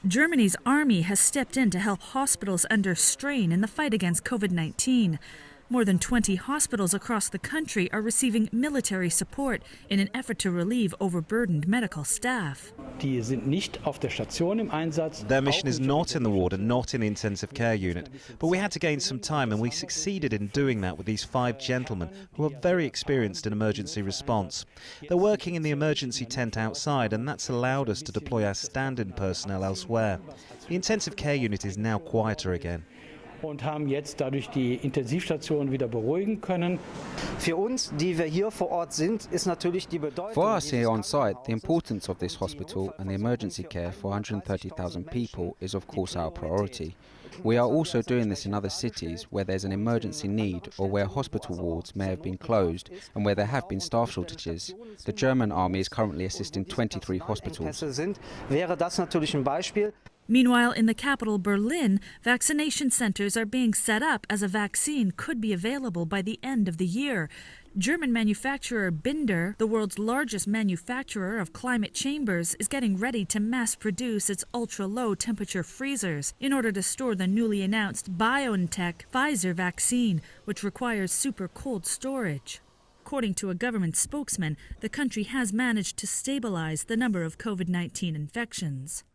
Germany's army has stepped in to help hospitals under strain in the fight against COVID-19. More than 20 hospitals across the country are receiving military support in an effort to relieve overburdened medical staff. Their mission is not in the ward and not in the intensive care unit, but we had to gain some time and we succeeded in doing that with these 5 gentlemen who are very experienced in emergency response. They're working in the emergency tent outside and that's allowed us to deploy our stand-in personnel elsewhere. The intensive care unit is now quieter again. Und haben jetzt dadurch die Intensivstation wieder beruhigen können. For us here on site, the importance of this hospital and the emergency care for 130,000 people is of course our priority. We are also doing this in other cities where there's an emergency need or where hospital wards may have been closed and where there have been staff shortages. The German army is currently assisting 23 hospitals. Meanwhile, in the capital, Berlin, vaccination centers are being set up as a vaccine could be available by the end of the year. German manufacturer Binder, the world's largest manufacturer of climate chambers, is getting ready to mass produce its ultra-low temperature freezers in order to store the newly announced BioNTech Pfizer vaccine, which requires super cold storage. According to a government spokesman, the country has managed to stabilize the number of COVID-19 infections.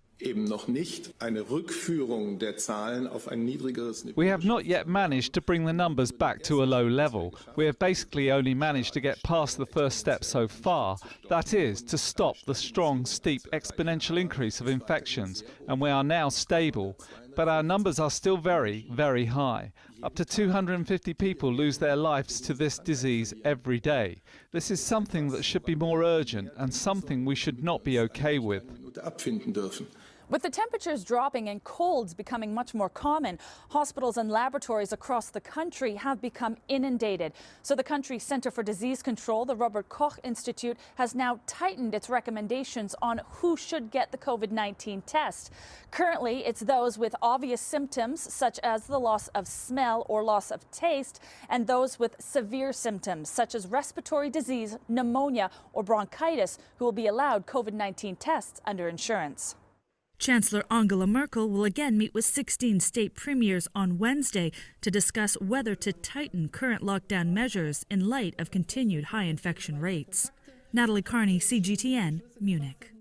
We have not yet managed to bring the numbers back to a low level. We have basically only managed to get past the first step so far, that is, to stop the strong, steep exponential increase of infections, and we are now stable. But our numbers are still very, very high. Up to 250 people lose their lives to this disease every day. This is something that should be more urgent and something we should not be okay with. With the temperatures dropping and colds becoming much more common, hospitals and laboratories across the country have become inundated. So the country's Center for Disease Control, the Robert Koch Institute, has now tightened its recommendations on who should get the COVID-19 test. Currently, it's those with obvious symptoms, such as the loss of smell or loss of taste, and those with severe symptoms, such as respiratory disease, pneumonia, or bronchitis, who will be allowed COVID-19 tests under insurance. Chancellor Angela Merkel will again meet with 16 state premiers on Wednesday to discuss whether to tighten current lockdown measures in light of continued high infection rates. Natalie Carney, CGTN, Munich.